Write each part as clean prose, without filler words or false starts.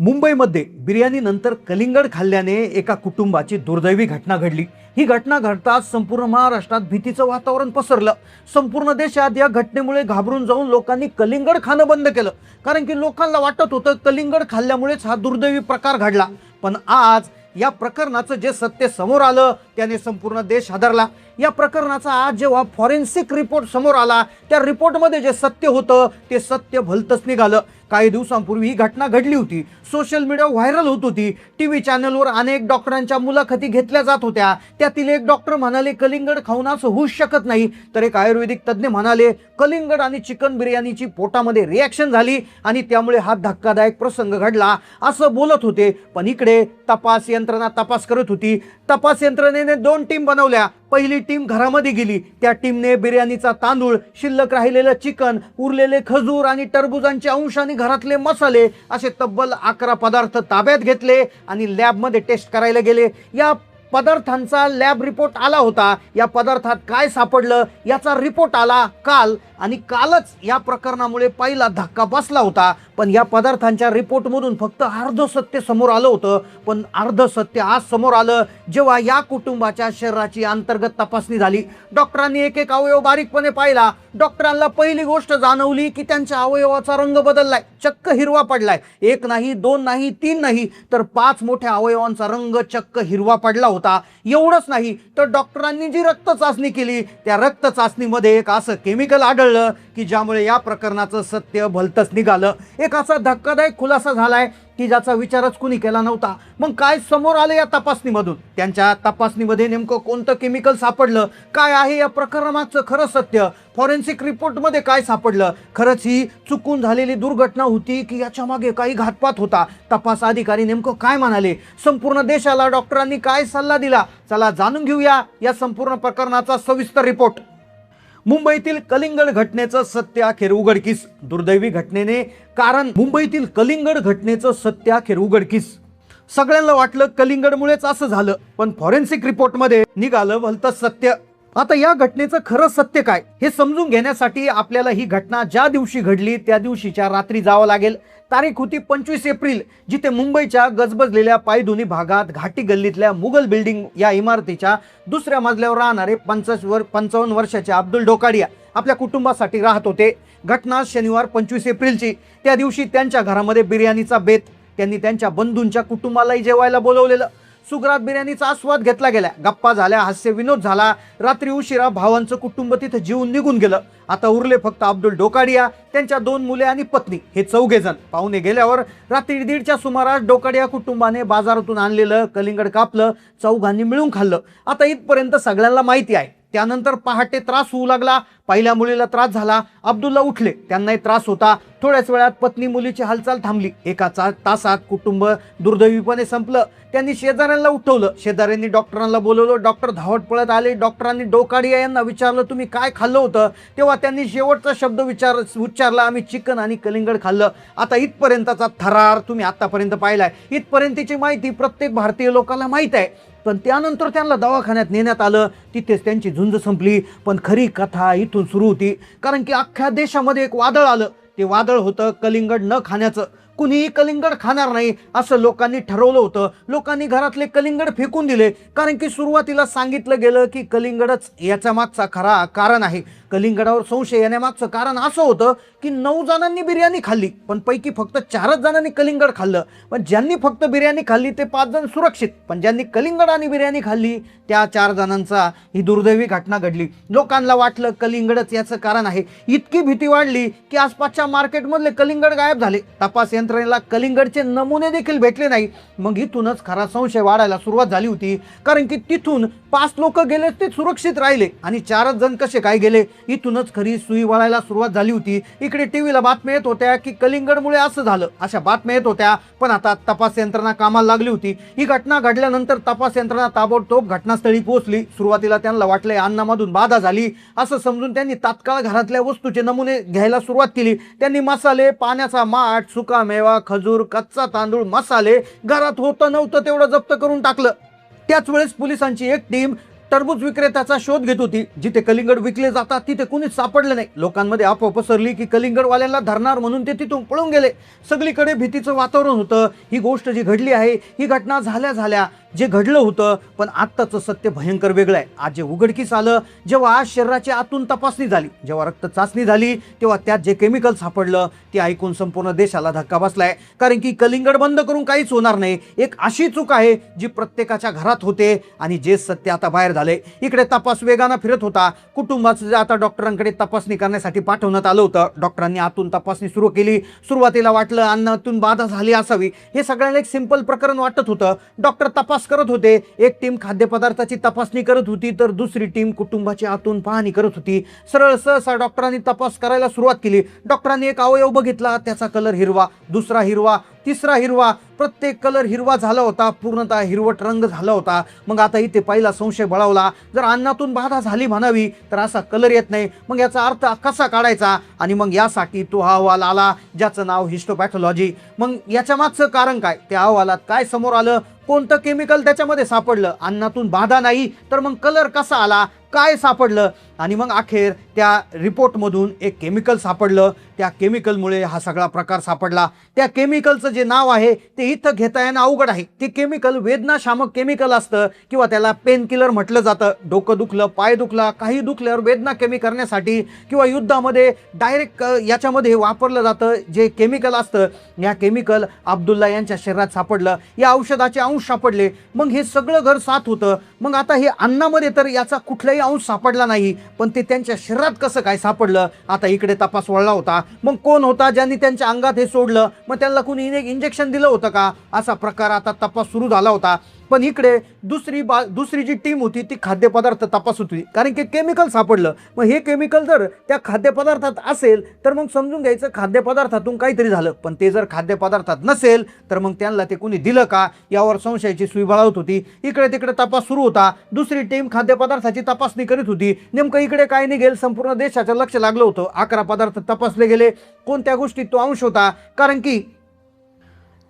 मुंबईमध्ये बिर्याणीनंतर कलिंगड खाल्ल्याने एका कुटुंबाची दुर्दैवी घटना घडली। ही घटना घडताच संपूर्ण महाराष्ट्रात भीतीचं वातावरण पसरलं। संपूर्ण देशात या घटनेमुळे घाबरून जाऊन लोकांनी कलिंगड खाणं बंद केलं, कारण की लोकांना वाटत होतं कलिंगड खाल्ल्यामुळेच हा दुर्दैवी प्रकार घडला। पण आज या प्रकरणाचं जे सत्य समोर आलं त्याने संपूर्ण देश हादरला। या प्रकरणाचा आज जेव्हा फॉरेन्सिक रिपोर्ट समोर आला, त्या रिपोर्टमध्ये जे सत्य होतं ते सत्य भलतंच निघालं। काही दिवसांपूर्वी ही घटना घडली होती, सोशल मीडिया व्हायरल होत होती, टीव्ही चॅनलवर अनेक डॉक्टरांच्या मुलाखती घेतल्या जात होत्या। त्यातील एक डॉक्टर म्हणाले कलिंगड खाऊन असं होऊ शकत नाही, तर एक आयुर्वेदिक तज्ज्ञ म्हणाले कलिंगड आणि चिकन बिर्याणीची पोटामध्ये रिॲक्शन झाली आणि त्यामुळे हा धक्कादायक प्रसंग घडला असं बोलत होते। पण इकडे तपास यंत्रणा तपास करत होती। तपास यंत्रणेने 2 टीम बनवल्या। पहिली टीम घरामध्ये गेली, त्या टीमने बिर्याणीचा तांदूळ, शिल्लक राहिलेलं चिकन, उरलेले खजूर आणि टरबुजांचे अंश आणि घरातले मसाले असे तब्बल 11 पदार्थ ताब्यात घेतले आणि लॅबमध्ये टेस्ट करायला गेले। या पदार्थांचा लॅब रिपोर्ट आला होता। या पदार्थात काय सापडलं याचा रिपोर्ट आला काल, आणि कालच या प्रकरणामुळे पहिला धक्का बसला होता। पण या पदार्थांच्या रिपोर्टमधून फक्त अर्ध सत्य समोर आलं होतं। पण अर्ध सत्य आज समोर आलं जेव्हा या कुटुंबाच्या शरीराची अंतर्गत तपासणी झाली। डॉक्टरांनी एक एक अवयव बारीकपणे पाहिला। डॉक्टरांना पहिली गोष्ट जाणवली की त्यांच्या अवयवाचा रंग बदललाय, चक्क हिरवा पडलाय। 1 नाही, 2 नाही, 3 नाही, तर 5 मोठ्या अवयवांचा रंग चक्क हिरवा पडला होता। एवढंच नाही तर डॉक्टरांनी जी रक्त चाचणी केली, त्या रक्त चाचणीमध्ये एक असं केमिकल आढळलं की ज्यामुळे या प्रकरणाचं सत्य भलतंच निघालं। एक असा धक्कादायक खुलासा झालाय की ज्याचा विचारच कुणी केला नव्हता। मग काय समोर आलं या तपासणीमधून? त्यांच्या तपासणीमध्ये नेमकं कोणतं केमिकल सापडलं? काय आहे या प्रकरणाचं खरं सत्य? फॉरेन्सिक रिपोर्टमध्ये काय सापडलं? खरंच ही चुकून झालेली दुर्घटना होती की याच्या मागे काही घातपात होता? तपास अधिकारी नेमकं काय म्हणाले? संपूर्ण देशाला डॉक्टरांनी काय सल्ला दिला? चला जाणून घेऊया या संपूर्ण प्रकरणाचा सविस्तर रिपोर्ट। मुंबईतील कलिंगड घटनेचं सत्य अखेर उघडकीस। दुर्दैवी घटनेने कारण मुंबईतील कलिंगड घटनेचं सत्य अखेर उघडकीस। सगळ्यांना वाटलं कलिंगडमुळेच असं झालं, पण फॉरेन्सिक रिपोर्टमध्ये निघालं भलतं सत्य। आता या घटनेचं खरं सत्य काय हे समजून घेण्यासाठी आपल्याला ही घटना ज्या दिवशी घडली त्या दिवशीच्या रात्री जावं लागेल। तारीख होती 25 एप्रिल, जिथे मुंबईच्या गजबजलेल्या पायधुनी भागात घाटी गल्लीतल्या मुघल बिल्डिंग या इमारतीच्या दुसऱ्या मजल्यावर राहणारे 55 वर्षाचे अब्दुल डोकाडिया आपल्या कुटुंबासाठी राहत होते। घटना शनिवार 25 एप्रिलची। त्या दिवशी त्यांच्या घरामध्ये बिर्याणीचा बेत। त्यांनी त्यांच्या बंधूंच्या कुटुंबालाही जेवायला बोलवलेलं। सुगरात बिर्याणीचा आस्वाद घेतला गेला, गप्पा झाल्या, हास्य विनोद झाला। रात्री उशिरा भावांचं कुटुंब तिथे जीवन निघून गेलं। आता उरले फक्त अब्दुल डोकाडिया, त्यांच्या 2 मुले आणि पत्नी, हे 4घे जण। पाहुणे गेल्यावर रात्री 1:30च्या सुमारास डोकाडिया कुटुंबाने बाजारातून आणलेलं कलिंगड कापलं, 4घांनी मिळून खाल्लं। आता इथपर्यंत सगळ्यांना माहिती आहे। त्यानंतर पहाटे त्रास होऊ लागला। पहिल्या मुलीला त्रास झाला, अब्दुल्ला उठले, त्यांनाही त्रास होता। थोड्याच वेळात पत्नी मुलीची हालचाल थांबली। एका तासात कुटुंब दुर्दैवीपणे संपलं। त्यांनी शेजाऱ्यांना उठवलं, शेजाऱ्यांनी डॉक्टरांना बोलवलं, डॉक्टर धावत पळत आले। डॉक्टरांनी डोकाडिया यांना विचारलं तुम्ही काय खाल्लं होतं? तेव्हा त्यांनी शेवटचा शब्द उच्चारला, आम्ही चिकन आणि कलिंगड खाल्लं। आता इथपर्यंतचा थरार तुम्ही आतापर्यंत पाहिलाय। इथपर्यंतची माहिती प्रत्येक भारतीय लोकांना माहीत आहे। पण त्यानंतर त्यांना दवाखान्यात नेण्यात आलं, तिथेच त्यांची झुंज संपली। पण खरी कथा इथून सुरू होती, कारण की अख्ख्या देशामध्ये एक वादळ आलं। ते वादळ होतं कलिंगड न खाण्याचं। कुणीही कलिंगड खाणार नाही असं लोकांनी ठरवलं होतं। लोकांनी घरातले कलिंगड फेकून दिले, कारण की सुरुवातीला सांगितलं गेलं की कलिंगडच याच्या मागचा खरा कारण आहे। कलिंगडावर संशय येण्यामागचं कारण असं होतं की 9 जणांनी बिर्याणी खाल्ली, पण पैकी फक्त 4च जणांनी कलिंगड खाल्लं। पण ज्यांनी फक्त बिर्याणी खाल्ली ते 5 जण सुरक्षित, पण ज्यांनी कलिंगड आणि बिर्याणी खाल्ली त्या 4 जणांचा ही दुर्दैवी घटना घडली। लोकांना वाटलं कलिंगडच याचं कारण आहे। इतकी भीती वाढली की आसपासच्या मार्केटमधले कलिंगड गायब झाले। तपास यंत्रणेला कलिंगडचे नमुने देखील भेटले नाही। मग इथूनच खरा संशय वाढायला सुरुवात झाली होती, कारण की तिथून 5 लोक गेले ते सुरक्षित राहिले आणि 4च जण कसे काय गेले? इथूनच खरी सुई वळायला सुरुवात झाली होती। इकडे टीव्हीला बातम्या येत होत्या की कलिंगडमुळे असं झालं, अशा बातम्या येत होत्या। पण आता तपास यंत्रणा कामाला लागली होती। ही घटना घडल्यानंतर तपास यंत्रणा ताबडतोब घटनास्थळी पोहोचली। सुरुवातीला त्यांना वाटलंय अन्नामधून बाधा झाली असं समजून त्यांनी तात्काळ घरातल्या वस्तूचे नमुने घ्यायला सुरुवात केली। त्यांनी मसाले, पाण्याचा माठ, सुका मेवा, खजूर, कच्चा तांदूळ, मसाले घरात होतं नव्हतं तेवढं जप्त करून टाकलं। त्याच वेळेस पोलिसांची एक टीम टरबूज विक्रेत्याचा शोध घेत होती. जिथे कलिंगड विकले जातात तिथे कुणीच सापडलं नाही. लोकांमध्ये अफवा पसरली की कलिंगडवाल्यांना धरणार म्हणून ते तिथून पळून गेले. सगळीकडे भीतीचं वातावरण होतं. ही गोष्ट जी घडली आहे, ही घटना झाल्या जे घडलं होतं, पण आत्ताचं सत्य भयंकर वेगळं आहे. आज जे उघडकीस आलं, जेव्हा आज शरीराची आतून तपासणी झाली, जेव्हा रक्त चाचणी झाली, तेव्हा त्यात जे केमिकल सापडलं ते ऐकून संपूर्ण देशाला धक्का बसलाय. कारण की कलिंगड बंद करून काहीच होणार नाही. एक अशी चूक आहे जी प्रत्येकाच्या घरात होते आणि जे सत्य आता बाहेर झाले. इकडे तपास वेगानं फिरत होता. कुटुंबाचं आता डॉक्टरांकडे तपासणी करण्यासाठी पाठवण्यात आलं होतं. डॉक्टरांनी आतून तपासणी सुरू केली. सुरुवातीला वाटलं अन्नातून बाधा झाली असावी. हे सगळ्यांना एक सिंपल प्रकरण वाटत होतं. डॉक्टर तपास करत होते. एक टीम खाद्यपदार्थाची तपासणी करत होती, तर दुसरी टीम कुटुंबाची आतून पाहणी करत होती. सरळ सहसा डॉक्टरांनी तपास करायला सुरुवात केली. डॉक्टरांनी एक अवयव बघितला, त्याचा कलर हिरवा, दुसरा हिरवा, तिसरा हिरवा, प्रत्येक कलर हिरवा झाला होता. पूर्णतः हिरवट रंग झाला होता. मग आता इथे पहिला संशय बळावला. जर अन्नातून बाधा झाली म्हणावी तर असा कलर येत नाही. मग याचा अर्थ कसा काढायचा? आणि मग यासाठी तो अहवाल आला ज्याचं नाव हिस्टोपॅथॉलॉजी. मग याच्या मागचं कारण काय? त्या अहवालात काय समोर आलं? कोणतं केमिकल त्याच्यामध्ये सापडलं? अन्नातून बाधा नाही तर मग कलर कसा आला? काय सापडलं? आणि मग अखेर त्या रिपोर्टमधून एक केमिकल सापडलं. त्या केमिकलमुळे हा सगळा प्रकार सापडला. त्या केमिकलचं जे नाव आहे ते इथं घेता येणं अवघड आहे. ते केमिकल वेदनाशामक केमिकल असतं किंवा त्याला पेन किलर म्हटलं जातं. डोकं दुखलं, पाय दुखला, काही दुखल्यावर वेदना कमी करण्यासाठी किंवा युद्धामध्ये डायरेक्ट याच्यामध्ये वापरलं जातं जे केमिकल असतं. या केमिकल अब्दुल्ला यांच्या शरीरात सापडलं. या औषधाचे अंश सापडले. मग हे सगळं घर साथ होतं. मग आता हे अन्नामध्ये तर याचा कुठलाही अंश सापडला नाही, पण ते त्यांच्या शरीरात कसं काय सापडलं? आता इकडे तपास वळला होता. मग कोण होता ज्यांनी त्यांच्या अंगात हे सोडलं? मग त्यांना कुणी इंजेक्शन दिलं होतं का? असा प्रकार आता तपास सुरू झाला होता. पण इकडे दुसरी जी टीम होती ती खाद्यपदार्थ तपासत होती. कारण की केमिकल सापडलं. मग हे केमिकल जर त्या खाद्यपदार्थात असेल तर मग समजून घ्यायचं खाद्यपदार्थातून काहीतरी झालं. पण ते जर खाद्यपदार्थात नसेल तर मग त्यांना ते कुणी दिलं का, यावर संशयाची सुई बळावत होती. इकडे तिकडे तपास सुरू होता. दुसरी टीम खाद्यपदार्थाची तपासणी करीत होती. नेमकं इकडे काय निघेल संपूर्ण देशाचं लक्ष लागलं होतं. 11 पदार्थ तपासले गेले. कोणत्या गोष्टीत तो अंश होता? कारण की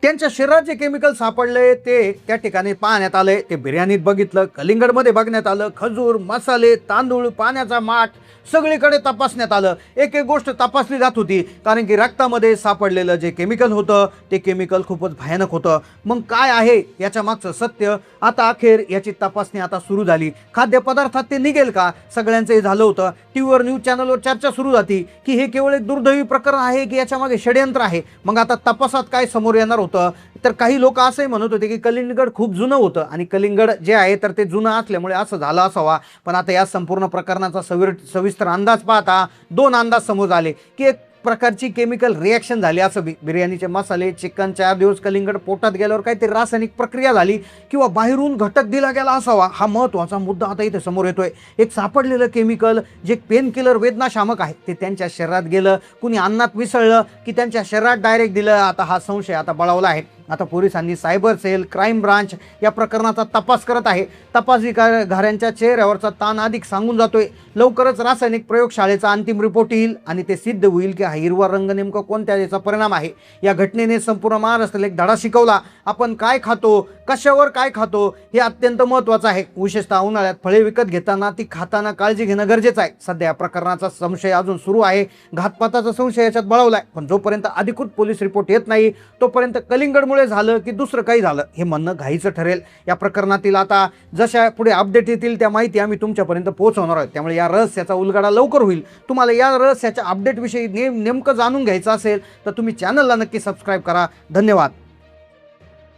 त्यांच्या शरीरात जे केमिकल सापडले ते त्या ठिकाणी पाहण्यात आले. ते बिर्याणीत बघितलं, कलिंगडमध्ये बघण्यात आलं, खजूर, मसाले, तांदूळ, पाण्याचा माठ सगळीकडे तपासण्यात आलं. एक एक गोष्ट तपासली जात होती. कारण की रक्तामध्ये सापडलेलं जे केमिकल होतं ते केमिकल खूपच भयानक होतं. मग काय आहे याच्या मागचं सत्य? आता अखेर याची तपासणी आता सुरू झाली. खाद्यपदार्थात ते निघेल का? सगळ्यांचं हे झालं होतं. टीव्हीवर, न्यूज चॅनलवर चर्चा सुरू झाली की हे केवळ एक दुर्दैवी प्रकरण आहे की याच्यामागे षड्यंत्र आहे. मग आता तपासात काय समोर येणार होतं? तर काही लोक असंही म्हणत होते की कलिंगड खूप जुनं होतं आणि कलिंगड जे आहे तर ते जुनं असल्यामुळे असं झालं असावा. पण आता या संपूर्ण प्रकरणाचा सविस्तर अंदाज पाहता 2 अंदाज समोर आले की एक प्रकारची केमिकल रिॲक्शन झाली असावी. बिर्याणीचे मसाले, चिकन 4 दिवस कलिंगड पोटात गेल्यावर काहीतरी रासायनिक प्रक्रिया झाली किंवा बाहेरून घटक दिला गेला असावा. हा महत्त्वाचा मुद्दा आता इथे समोर येतोय. एक सापडलेलं केमिकल जे पेन किलर वेदनाशामक आहे ते त्यांच्या शरीरात गेलं. कुणी अन्नात मिसळलं की त्यांच्या शरीरात डायरेक्ट दिलं. आता हा संशय आता बळावला आहे. आता पोलिसांनी सायबर सेल, क्राईम ब्रांच या प्रकरणाचा तपास करत आहे. तपासधिकाऱ्यांच्या चेहऱ्यावरचा ताण अधिक सांगून जातोय. लवकरच रासायनिक प्रयोगशाळेचा अंतिम रिपोर्ट येईल आणि ते सिद्ध होईल की हा हिरवा रंग नेमका कोणत्या याचा परिणाम आहे. या घटनेने संपूर्ण महाराष्ट्राला एक धडा शिकवला. आपण काय खातो, कशावर काय खातो हे अत्यंत महत्त्वाचं आहे. विशेषतः उन्हाळ्यात फळे विकत घेताना ती खाताना काळजी घेणं गरजेचं आहे. सध्या या प्रकरणाचा संशय अजून सुरू आहे. घातपाताचा संशय याच्यात बळावलाय. पण जोपर्यंत अधिकृत पोलीस रिपोर्ट येत नाही तोपर्यंत कलिंगडमुळे झालं की दुसरं काही झालं हे म्हणणं घाईचं ठरेल. या प्रकरणातील आता जशा पुढे अपडेट येतील त्या माहिती आम्ही तुमच्यापर्यंत पोहोचवणार आहोत. त्यामुळे या रहस्याचा उलगडा लवकर होईल. तुम्हाला या रहस्याच्या अपडेटविषयी नेमकं जाणून घ्यायचं असेल तर तुम्ही चॅनलला नक्की सबस्क्राईब करा. धन्यवाद.